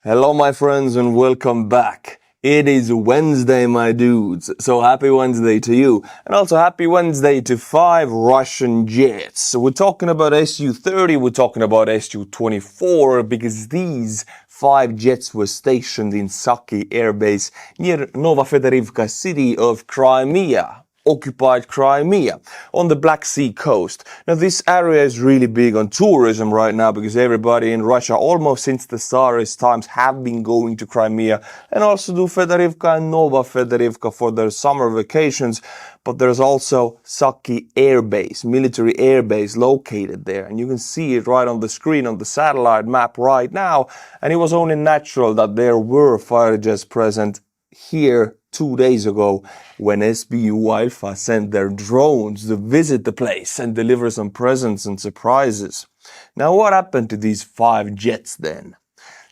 Hello my friends and welcome back. It is Wednesday, my dudes, so happy Wednesday to you, and also happy Wednesday to 5 Russian jets. So we're talking about Su-30, we're talking about Su-24, because these 5 jets were stationed in Saky Airbase near Novofedorivka city of Crimea. Occupied Crimea on the Black Sea coast. Now this area is really big on tourism right now because everybody in Russia almost since the Tsarist times have been going to Crimea and also to Fedorivka and Novofedorivka for their summer vacations. But there's also Saky Airbase, military airbase located there, and you can see it right on the screen on the satellite map right now, and it was only natural that there were fighter jets present here 2 days ago when SBU ALPHA sent their drones to visit the place and deliver some presents and surprises. Now what happened to these 5 jets then?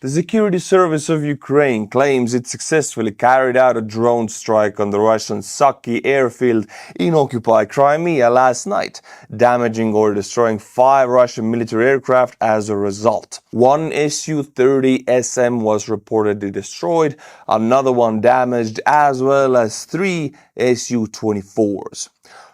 The Security Service of Ukraine claims it successfully carried out a drone strike on the Russian Saky airfield in occupied Crimea last night, damaging or destroying 5 Russian military aircraft as a result. One Su-30 SM was reportedly destroyed, another one damaged, as well as 3 Su-24s.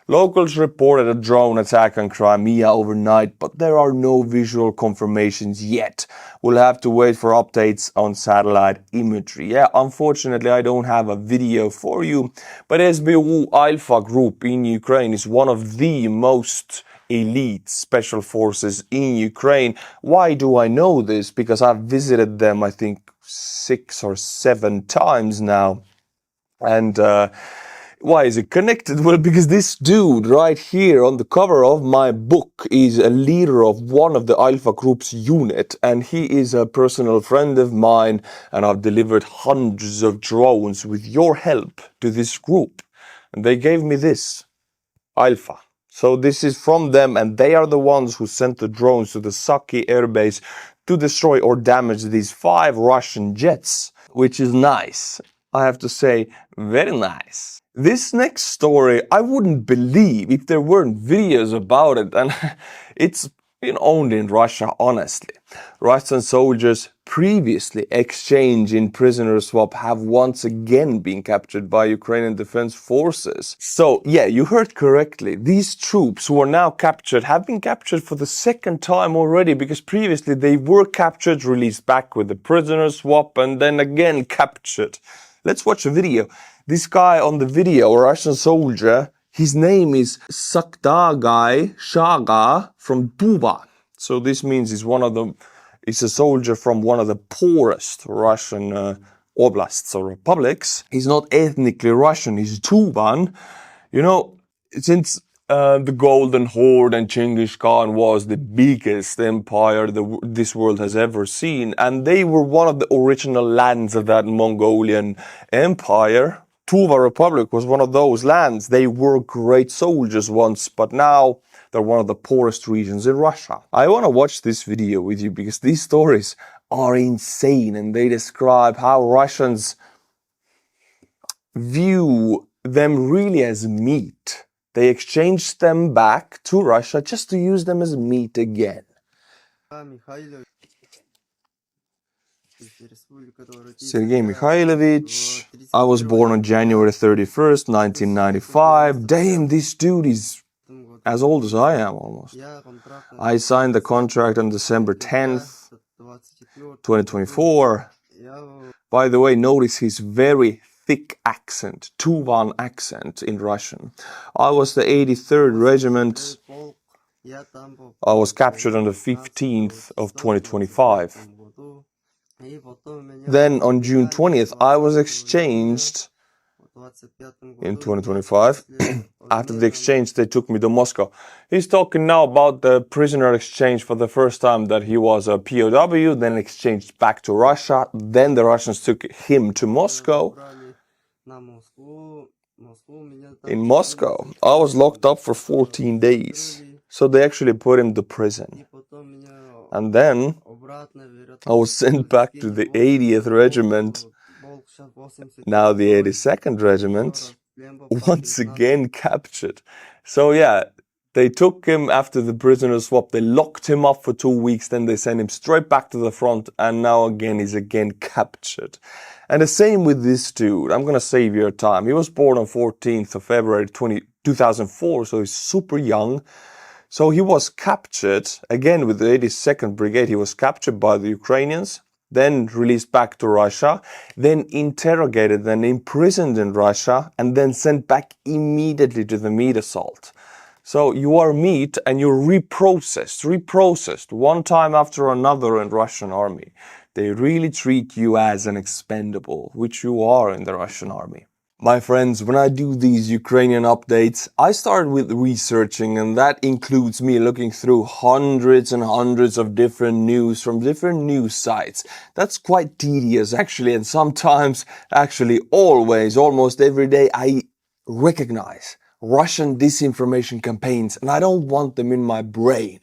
Locals reported a drone attack on Crimea overnight, but there are no visual confirmations yet. We'll have to wait for updates on satellite imagery. Yeah, unfortunately I don't have a video for you, but SBU ALPHA group in Ukraine is one of the most elite special forces in Ukraine. Why do I know this? Because I've visited them I think 6 or 7 times now. And why is it connected? Well, because this dude right here on the cover of my book is a leader of one of the ALPHA group's unit, and he is a personal friend of mine, and I've delivered hundreds of drones with your help to this group. And they gave me this, ALPHA. So this is from them, and they are the ones who sent the drones to the Saky airbase to destroy or damage these 5 Russian jets, which is nice. I have to say, very nice. This next story, I wouldn't believe if there weren't videos about it, and it's been owned in Russia, honestly. Russian soldiers previously exchanged in prisoner swap have once again been captured by Ukrainian defense forces. So, yeah, you heard correctly. These troops who are now captured have been captured for the 2nd time already, because previously they were captured, released back with the prisoner swap, and then again captured. Let's watch a video. This guy on the video, a Russian soldier, his name is Sakdagai Shaga from Tuva. So this means he's a soldier from one of the poorest Russian oblasts or republics. He's not ethnically Russian, he's Tuvan. You know, since the Golden Horde and Genghis Khan was the biggest empire this world has ever seen, and they were one of the original lands of that Mongolian empire. Tuva Republic was one of those lands. They were great soldiers once, but now they're one of the poorest regions in Russia. I want to watch this video with you because these stories are insane, and they describe how Russians view them really as meat. They exchanged them back to Russia just to use them as meat again. Sergei Mikhailovich, I was born on January 31st, 1995. Damn, this dude is as old as I am almost. I signed the contract on December 10th, 2024. By the way, notice his very thick accent, Tuvan accent in Russian. I was the 83rd Regiment. I was captured on the 15th of 2025. Then on June 20th, I was exchanged in 2025. After the exchange, they took me to Moscow. He's talking now about the prisoner exchange for the first time, that he was a POW, then exchanged back to Russia. Then the Russians took him to Moscow. In Moscow, I was locked up for 14 days. So they actually put him to prison. And then I was sent back to the 80th Regiment, now the 82nd Regiment, once again captured. So yeah, They took him after the prisoner swap, they locked him up for 2 weeks, then they sent him straight back to the front, and now again he's again captured. And the same with this dude. I'm gonna save your time. He was born on 14th of February 2004, so he's super young. So he was captured, again with the 82nd Brigade, he was captured by the Ukrainians, then released back to Russia, then interrogated, then imprisoned in Russia, and then sent back immediately to the meat assault. So you are meat and you're reprocessed one time after another in Russian army. They really treat you as an expendable, which you are in the Russian army. My friends, when I do these Ukrainian updates, I start with researching, and that includes me looking through hundreds and hundreds of different news from different news sites. That's quite tedious actually, and sometimes, actually always, almost every day, I recognize Russian disinformation campaigns, and I don't want them in my brain.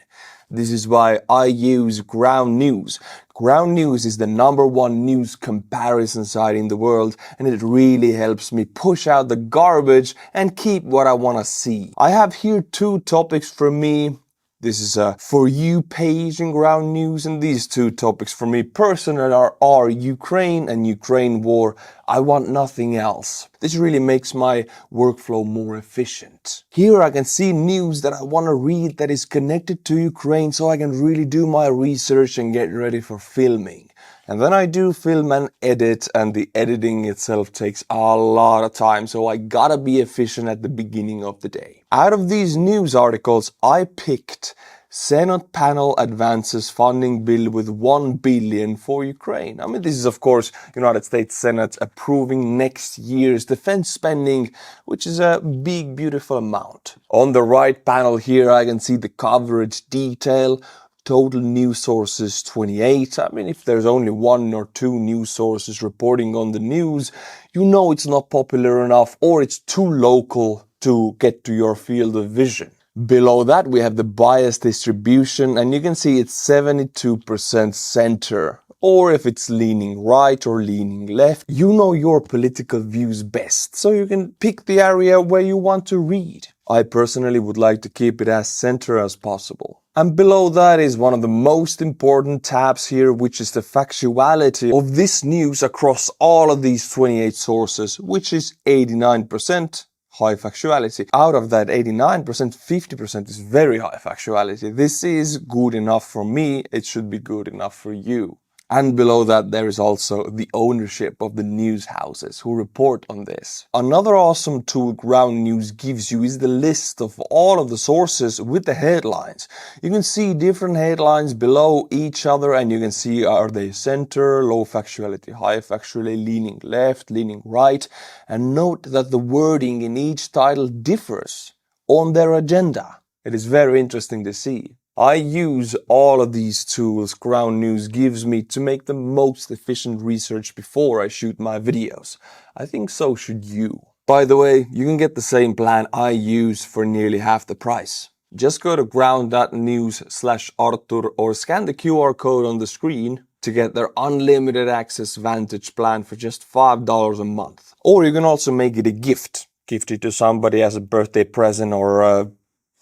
This is why I use Ground News. Ground News is the #1 news comparison site in the world, and it really helps me push out the garbage and keep what I want to see. I have here 2 topics for me. This is a For You page in Ground News, and these 2 topics for me personally are Ukraine and Ukraine war. I want nothing else. This really makes my workflow more efficient. Here I can see news that I want to read that is connected to Ukraine, so I can really do my research and get ready for filming. And then I do film and edit, and the editing itself takes a lot of time, so I gotta be efficient at the beginning of the day. Out of these news articles, I picked Senate panel advances funding bill with 1 billion for Ukraine. I mean, this is of course United States Senate approving next year's defense spending, which is a big, beautiful amount. On the right panel here, I can see the coverage detail. Total news sources 28. I mean, if there's only 1 or 2 news sources reporting on the news, you know it's not popular enough or it's too local to get to your field of vision. Below that, we have the bias distribution, and you can see it's 72% center. Or if it's leaning right or leaning left, you know your political views best, so you can pick the area where you want to read. I personally would like to keep it as center as possible. And below that is one of the most important tabs here, which is the factuality of this news across all of these 28 sources, which is 89% high factuality. Out of that 89%, 50% is very high factuality. This is good enough for me, it should be good enough for you. And below that, there is also the ownership of the news houses who report on this. Another awesome tool Ground News gives you is the list of all of the sources with the headlines. You can see different headlines below each other, and you can see are they center, low factuality, high factuality, leaning left, leaning right. And note that the wording in each title differs on their agenda. It is very interesting to see. I use all of these tools Ground News gives me to make the most efficient research before I shoot my videos. I think so should you. By the way, you can get the same plan I use for nearly half the price. Just go to ground.news/Artur or scan the QR code on the screen to get their unlimited access Vantage plan for just $5 a month. Or you can also make it a gift. Gift it to somebody as a birthday present or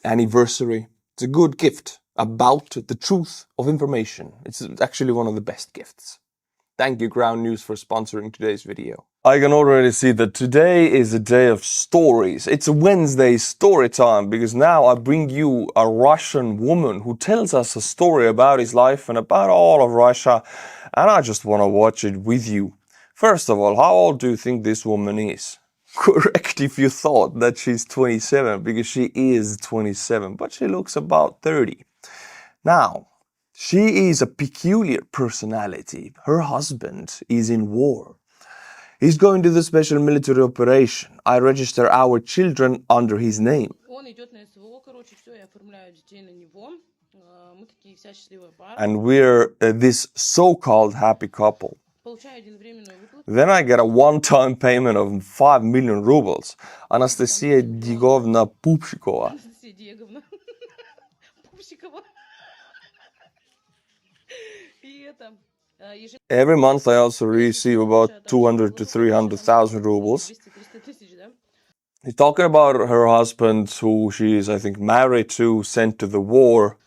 anniversary. It's a good gift about the truth of information. It's actually one of the best gifts. Thank you Ground News for sponsoring today's video. I can already see that today is a day of stories. It's a Wednesday story time because now I bring you a Russian woman who tells us a story about his life and about all of Russia, and I just want to watch it with you. First of all, how old do you think this woman is? Correct if you thought that she's 27, because she is 27, but she looks about 30. Now, she is a peculiar personality. Her husband is in war. He's going to the special military operation. I register our children under his name. And we're this so-called happy couple. Then I get a one-time payment of 5 million rubles. Anastasia Digovna Pupshikova. Every month I also receive about 200 to 300,000 rubles. He's talking about her husband, who she is, I think, married to, sent to the war.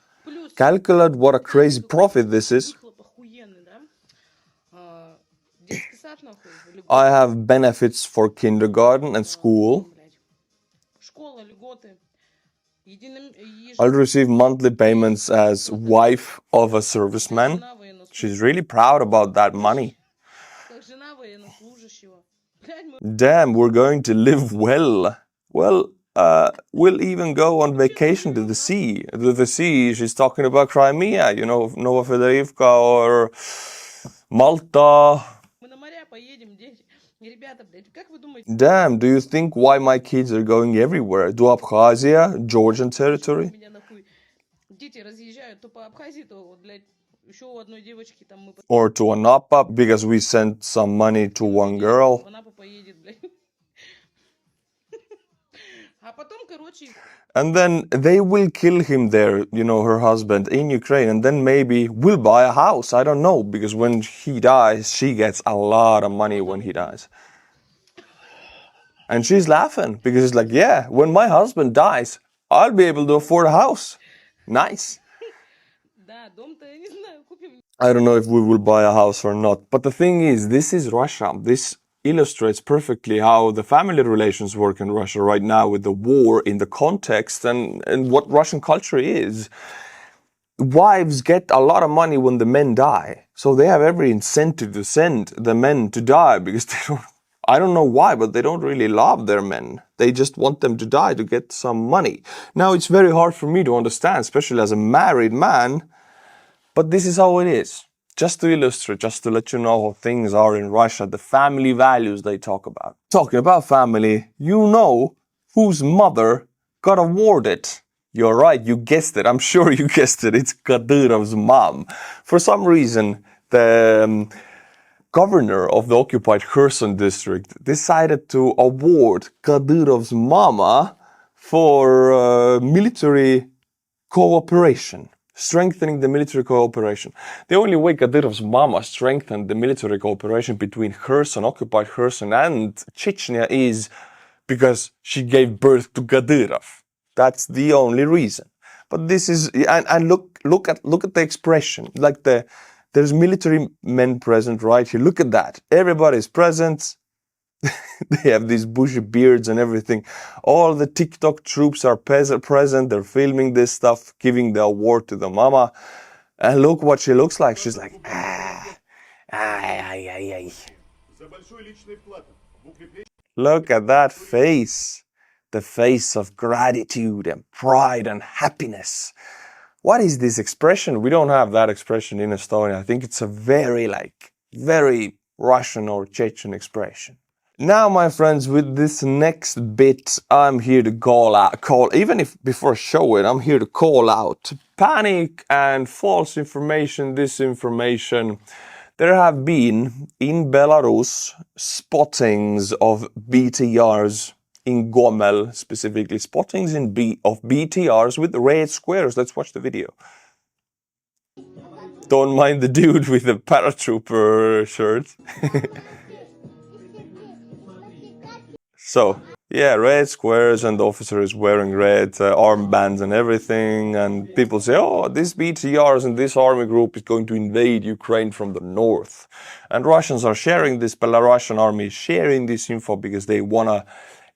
Calculate what a crazy profit this is. I have benefits for kindergarten and school. I'll receive monthly payments as wife of a serviceman. She's really proud about that money. Damn, we're going to live well. Well, we'll even go on vacation to the sea. To the sea, she's talking about Crimea, you know, Nova Fedorivka or Malta. Damn, do you think why my kids are going everywhere? To Abkhazia, Georgian territory? Or to Anapa, because we sent some money to one girl. And then they will kill him there, you know, her husband, in Ukraine. And then maybe we'll buy a house. I don't know, because when he dies, she gets a lot of money when he dies. And she's laughing because it's like, yeah, when my husband dies, I'll be able to afford a house. Nice. I don't know if we will buy a house or not. But the thing is, this is Russia. This illustrates perfectly how the family relations work in Russia right now with the war in the context and what Russian culture is. Wives get a lot of money when the men die. So they have every incentive to send the men to die because they don't, I don't know why, but they don't really love their men. They just want them to die to get some money. Now, it's very hard for me to understand, especially as a married man, but this is how it is. Just to illustrate, just to let you know how things are in Russia, the family values they talk about. Talking about family, you know whose mother got awarded. You're right, you guessed it. I'm sure you guessed it. It's Kadyrov's mom. For some reason, the governor of the occupied Kherson district decided to award Kadyrov's mama for military cooperation, strengthening the military cooperation. The only way Kadyrov's mama strengthened the military cooperation between Kherson, occupied Kherson, and Chechnya is because she gave birth to Kadyrov. That's the only reason. But this is, and look at the expression. Like there's military men present right here. Look at that. Everybody's present. They have these bushy beards and everything. All the TikTok troops are present. They're filming this stuff, giving the award to the mama. And look what she looks like. She's like, Look at that face. The face of gratitude and pride and happiness. What is this expression? We don't have that expression in Estonia. I think it's a very Russian or Chechen expression. Now, my friends, with this next bit, I'm here to even if before I show it, I'm here to call out panic and false information, disinformation. There have been, in Belarus, spottings of BTRs in Gomel, specifically spottings of BTRs with red squares. Let's watch the video. Don't mind the dude with the paratrooper shirt. So, yeah, red squares, and the officer is wearing red armbands and everything, and people say, oh, this BTRs and this army group is going to invade Ukraine from the north. And Russians are sharing this, Belarusian army is sharing this info because they want to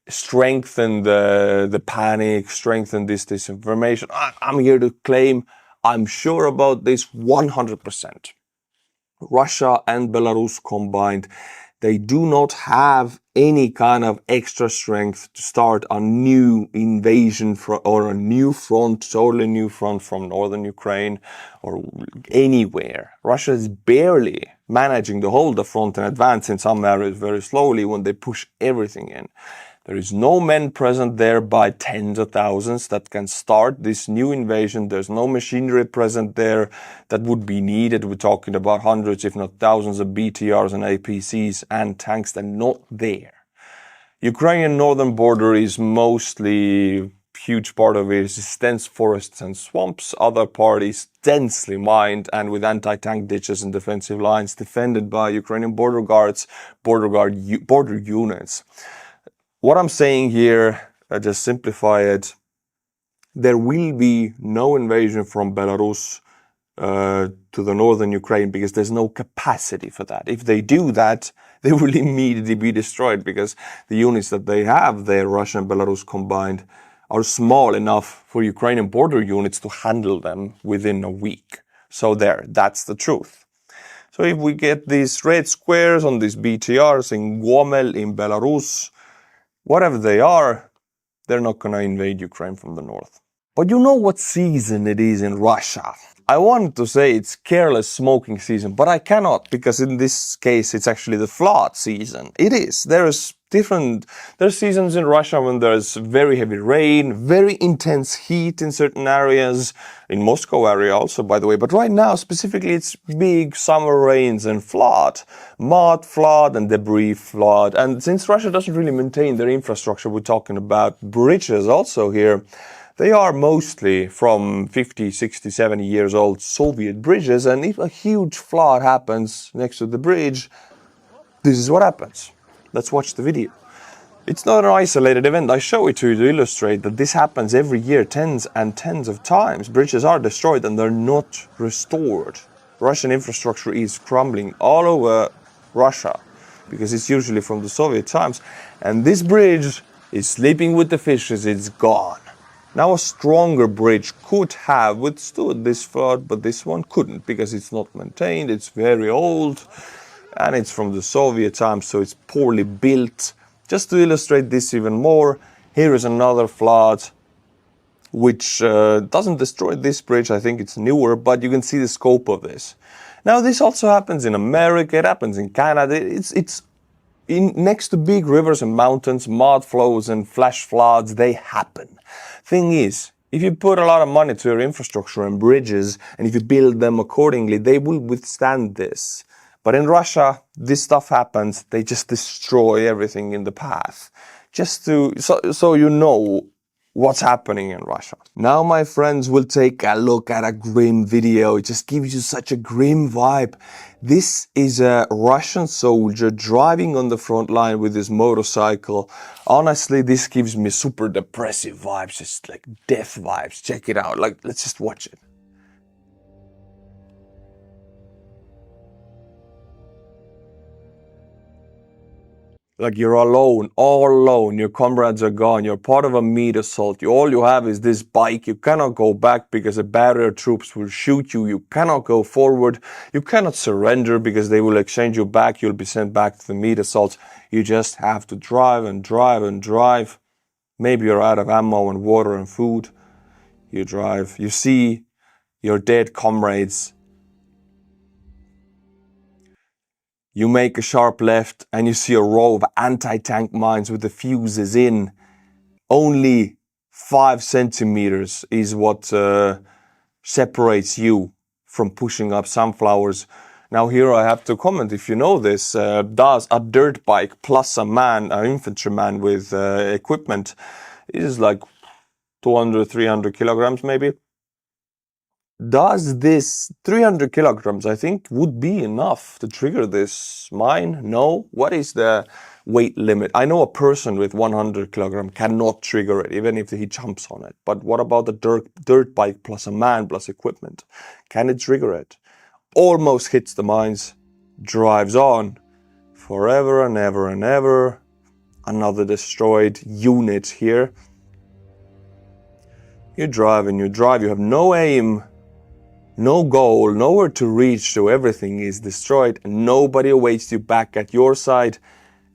strengthen the panic, strengthen this disinformation. I'm here to claim I'm sure about this 100%. Russia and Belarus combined, they do not have any kind of extra strength to start a new invasion or a new front, totally new front from northern Ukraine or anywhere. Russia is barely managing to hold the front and advance in some areas very slowly when they push everything in. There is no men present there by tens of thousands that can start this new invasion. There's no machinery present there that would be needed. We're talking about hundreds, if not thousands of BTRs and APCs and tanks that are not there. Ukrainian northern border is mostly, huge part of it is dense forests and swamps. Other part is densely mined and with anti-tank ditches and defensive lines defended by Ukrainian border guards, border units. what I'm saying here, I just simplify it. There will be no invasion from Belarus to the northern Ukraine because there's no capacity for that. If they do that, they will immediately be destroyed because the units that they have there, Russia and Belarus combined, are small enough for Ukrainian border units to handle them within a week. So that's the truth. So if we get these red squares on these BTRs in Gomel, in Belarus, whatever they are, they're not going to invade Ukraine from the north. But you know what season it is in Russia? I wanted to say it's careless smoking season, but I cannot, because in this case it's actually the flood season. It is. There's seasons in Russia when there's very heavy rain, very intense heat in certain areas, in Moscow area also, by the way. But right now, specifically, it's big summer rains and flood, mud flood and debris flood. And since Russia doesn't really maintain their infrastructure, we're talking about bridges also here. They are mostly from 50, 60, 70 years old Soviet bridges, and if a huge flood happens next to the bridge, this is what happens. Let's watch the video. It's not an isolated event. I show it to you to illustrate that this happens every year, tens and tens of times. Bridges are destroyed and they're not restored. Russian infrastructure is crumbling all over Russia because it's usually from the Soviet times. And this bridge is sleeping with the fishes. It's gone. Now a stronger bridge could have withstood this flood, but this one couldn't because it's not maintained, it's very old, and it's from the Soviet times, so it's poorly built. Just to illustrate this even more, here is another flood which doesn't destroy this bridge. I think it's newer, but you can see the scope of this. Now this also happens in America, it happens in Canada, it's next to big rivers and mountains, mud flows and flash floods, they happen. Thing is, if you put a lot of money to your infrastructure and bridges, and if you build them accordingly, they will withstand this. But in Russia, this stuff happens, they just destroy everything in the path. Just so you know what's happening in Russia. Now, my friends, we'll take a look at a grim video. It just gives you such a grim vibe. This is a Russian soldier driving on the front line with his motorcycle. Honestly, this gives me super depressive vibes, just like death vibes. Check it out. Like, let's just watch it. Like you're alone, all alone, your comrades are gone, you're part of a meat assault, all you have is this bike, you cannot go back because the barrier troops will shoot you, you cannot go forward, you cannot surrender because they will exchange you back, you'll be sent back to the meat assault, you just have to drive and drive and drive. Maybe you're out of ammo and water and food, you drive, you see your dead comrades. You make a sharp left and you see a row of anti-tank mines with the fuses in. Only 5 centimeters is what separates you from pushing up sunflowers. Now here I have to comment, if you know this, does a dirt bike plus a man, an infantryman with equipment, is like 200, 300 kilograms maybe. Does this 300 kilograms, I think, would be enough to trigger this mine? No. What is the weight limit? I know a person with 100 kilograms cannot trigger it, even if he jumps on it. But what about the dirt bike plus a man plus equipment? Can it trigger it? Almost hits the mines, drives on forever and ever and ever. Another destroyed unit here. You drive and you drive, you have no aim, no goal, nowhere to reach, so everything is destroyed and nobody awaits you back at your side.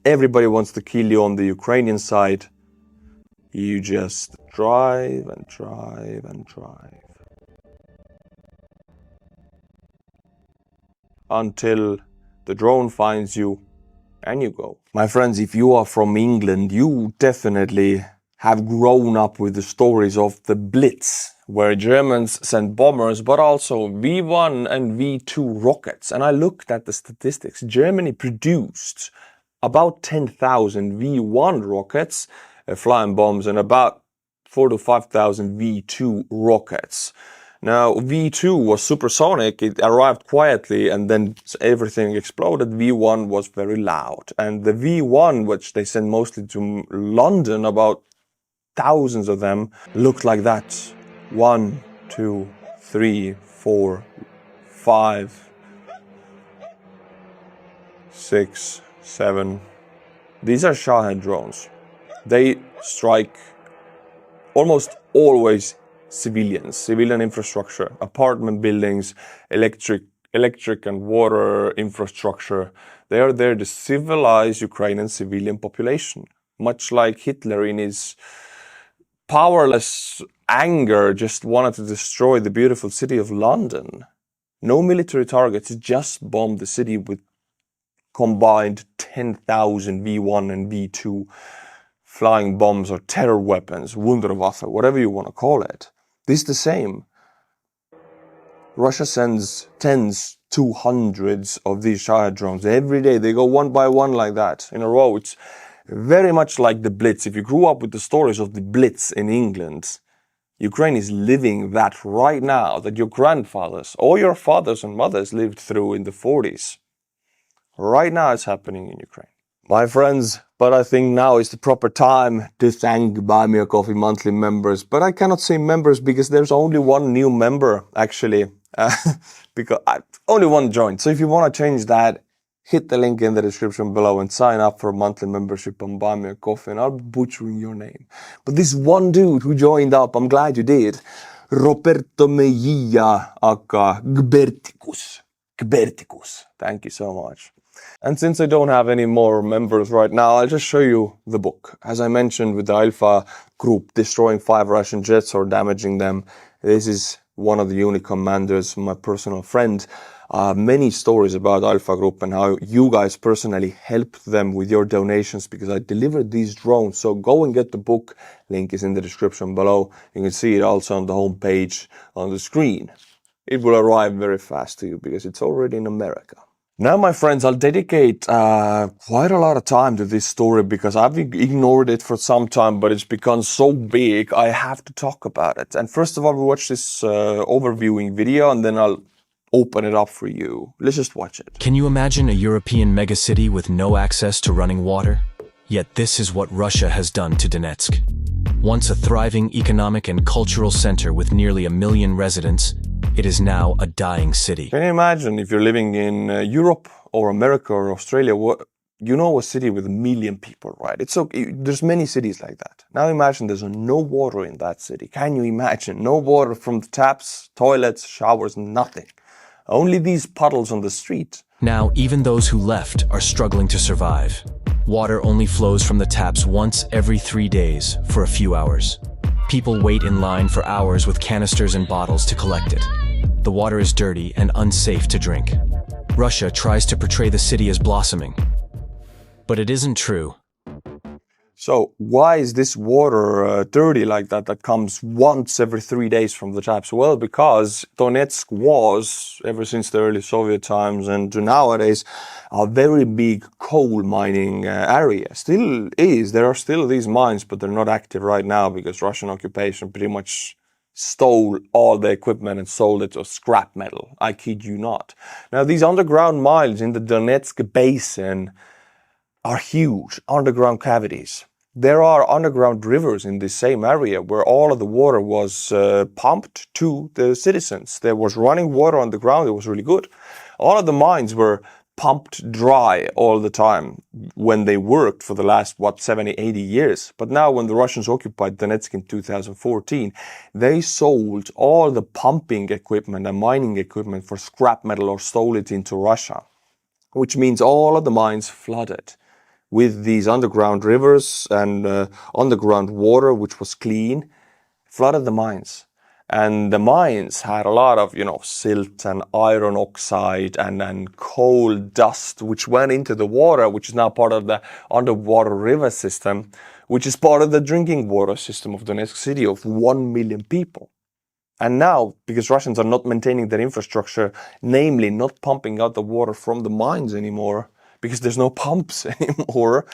Everybody wants to kill you on the Ukrainian side. You just drive and drive and drive. Until the drone finds you and you go. My friends, if you are from England, you definitely have grown up with the stories of the Blitz, where Germans sent bombers, but also V1 and V2 rockets. And I looked at the statistics. Germany produced about 10,000 V1 rockets, flying bombs, and about 4,000 to 5,000 V2 rockets. Now, V2 was supersonic. It arrived quietly and then everything exploded. V1 was very loud. And the V1, which they sent mostly to London, about thousands of them, looked like that. 1, 2, 3, 4, 5, 6, 7. These are Shahed drones. They strike almost always civilian infrastructure, apartment buildings, electric and water infrastructure. They are there to civilize Ukrainian civilian population, much like Hitler in his powerless anger just wanted to destroy the beautiful city of London. No military targets, just bombed the city with combined 10,000 V1 and V2 flying bombs or terror weapons, Wunderwaffe, whatever you want to call it. This is the same. Russia sends tens to hundreds of these Shahed drones every day. They go one by one like that in a row. It's very much like the Blitz. If you grew up with the stories of the Blitz in England, Ukraine is living that right now, that your grandfathers or your fathers and mothers lived through in the 40s. Right now it's happening in Ukraine. My friends, but I think now is the proper time to thank Buy Me a Coffee monthly members. But I cannot say members because there's only one new member, actually. Because only one joined. So if you want to change that, hit the link in the description below and sign up for a monthly membership on Buy Me a Coffee, and I'll be butchering your name. But this one dude who joined up, I'm glad you did. Roberto Mejia aka Gberticus. Thank you so much. And since I don't have any more members right now, I'll just show you the book. As I mentioned with the Alpha group destroying 5 Russian jets or damaging them, this is one of the unit commanders, my personal friend. Many stories about Alpha group and how you guys personally helped them with your donations because I delivered these drones. So go and get the book. Link is in the description below. You can see it also on the home page on the screen. It will arrive very fast to you because it's already in America. Now, my friends, I'll dedicate quite a lot of time to this story because I've ignored it for some time, but it's become so big, I have to talk about it. And first of all, we'll watch this overviewing video and then I'll open it up for you. Let's just watch it. Can you imagine a European megacity with no access to running water? Yet this is what Russia has done to Donetsk. Once a thriving economic and cultural center with nearly 1 million residents, it is now a dying city. Can you imagine if you're living in Europe or America or Australia, you know a city with 1 million people, right? It's okay. There's many cities like that. Now imagine there's no water in that city. Can you imagine? No water from the taps, toilets, showers, nothing. Only these puddles on the street. Now, even those who left are struggling to survive. Water only flows from the taps once every 3 days for a few hours. People wait in line for hours with canisters and bottles to collect it. The water is dirty and unsafe to drink. Russia tries to portray the city as blossoming, but it isn't true. So why is this water dirty like that, that comes once every 3 days from the taps? Well, because Donetsk was, ever since the early Soviet times and to nowadays, a very big coal mining area. Still is. There are still these mines, but they're not active right now because Russian occupation pretty much stole all the equipment and sold it to scrap metal. I kid you not. Now, these underground mines in the Donetsk basin are huge underground cavities. There are underground rivers in this same area where all of the water was pumped to the citizens. There was running water on the ground. It was really good. All of the mines were pumped dry all the time when they worked for the last, 70, 80 years. But now when the Russians occupied Donetsk in 2014, they sold all the pumping equipment and mining equipment for scrap metal or stole it into Russia, which means all of the mines flooded with these underground rivers and underground water, which was clean, flooded the mines. And the mines had a lot of, silt and iron oxide and coal dust, which went into the water, which is now part of the underwater river system, which is part of the drinking water system of Donetsk city of 1 million people. And now, because Russians are not maintaining their infrastructure, namely not pumping out the water from the mines anymore, because there's no pumps anymore,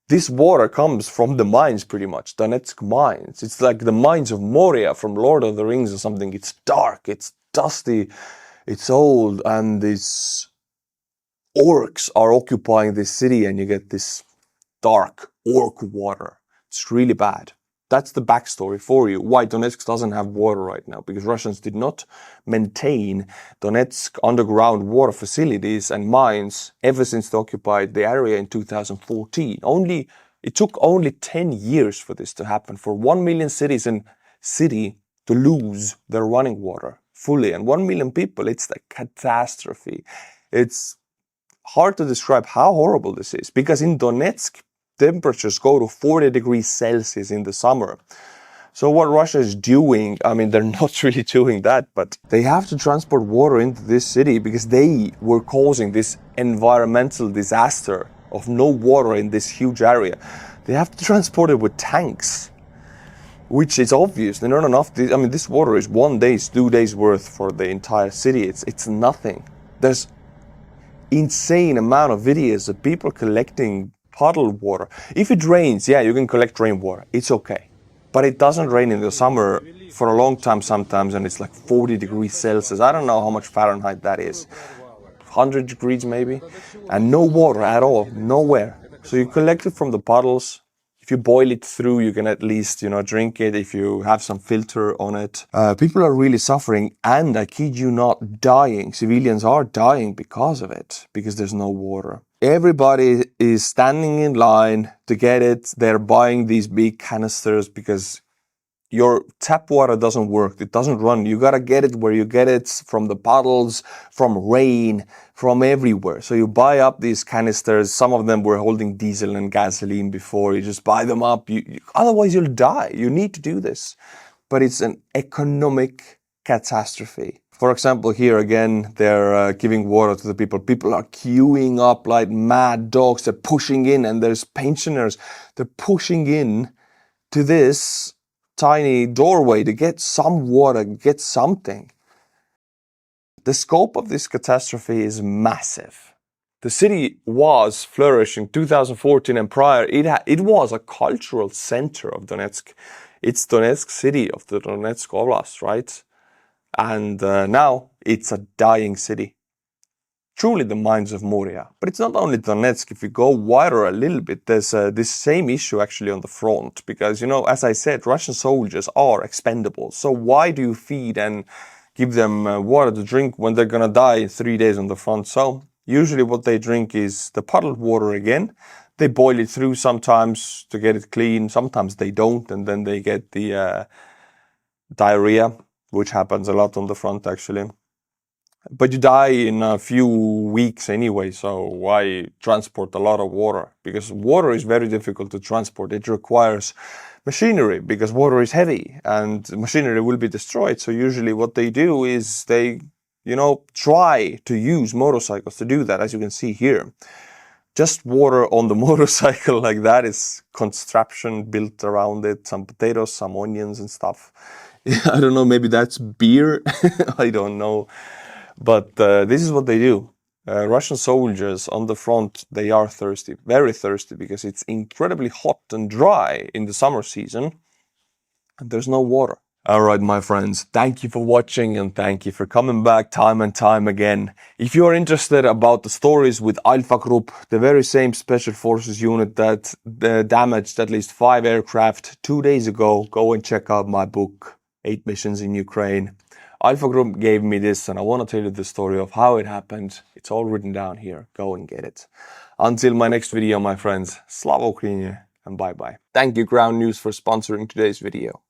This water comes from the mines pretty much, Donetsk mines. It's like the mines of Moria from Lord of the Rings or something. It's dark, it's dusty, it's old, and these orcs are occupying this city and you get this dark orc water. It's really bad. That's the backstory for you. Why Donetsk doesn't have water right now. Because Russians did not maintain Donetsk underground water facilities and mines ever since they occupied the area in 2014. It took only 10 years for this to happen. For 1 million city to lose their running water fully. And 1 million people, it's a catastrophe. It's hard to describe how horrible this is. Because in Donetsk, temperatures go to 40 degrees Celsius in the summer. So what Russia is doing, I mean, they're not really doing that, but they have to transport water into this city because they were causing this environmental disaster of no water in this huge area. They have to transport it with tanks, which is obvious. They're not enough. I mean, this water is 1 day's, 2 days worth for the entire city. It's nothing. There's insane amount of videos of people collecting puddled water. If it rains, yeah, you can collect rainwater. It's okay. But it doesn't rain in the summer for a long time sometimes, and it's like 40 degrees Celsius. I don't know how much Fahrenheit that is. 100 degrees maybe. And no water at all, nowhere. So you collect it from the puddles. If you boil it through, you can at least, drink it if you have some filter on it. People are really suffering, and I kid you not, dying. Civilians are dying because of it, because there's no water. Everybody is standing in line to get it. They're buying these big canisters because your tap water doesn't work. It doesn't run. You gotta get it where you get it, from the puddles, from rain, from everywhere. So you buy up these canisters. Some of them were holding diesel and gasoline before. You just buy them up. Otherwise you'll die. You need to do this. But it's an economic catastrophe. For example, here again, they're giving water to the people. People are queuing up like mad dogs. They're pushing in, and there's pensioners. They're pushing in to this tiny doorway to get some water, get something. The scope of this catastrophe is massive. The city was flourishing 2014 and prior. It was a cultural center of Donetsk. It's Donetsk city of the Donetsk Oblast, right? And now it's a dying city. Truly the mines of Moria. But it's not only Donetsk. If you go wider a little bit, there's this same issue actually on the front. Because, as I said, Russian soldiers are expendable. So why do you feed and give them water to drink when they're gonna die in 3 days on the front? So usually what they drink is the puddled water again. They boil it through sometimes to get it clean. Sometimes they don't, and then they get the diarrhea, which happens a lot on the front actually. But you die in a few weeks anyway, so why transport a lot of water? Because water is very difficult to transport. It requires machinery because water is heavy and machinery will be destroyed. So usually what they do is they, try to use motorcycles to do that, as you can see here. Just water on the motorcycle like that is construction built around it, some potatoes, some onions and stuff. I don't know, maybe that's beer. I don't know. But this is what they do. Russian soldiers on the front, they are thirsty, very thirsty, because it's incredibly hot and dry in the summer season. And there's no water. All right, my friends, thank you for watching and thank you for coming back time and time again. If you are interested about the stories with Alpha Group, the very same special forces unit that damaged at least 5 aircraft 2 days ago, go and check out my book, 8 Missions in Ukraine. Alpha Group gave me this and I want to tell you the story of how it happened. It's all written down here. Go and get it. Until my next video, my friends, Slava Ukraini and bye-bye. Thank you, Ground News, for sponsoring today's video.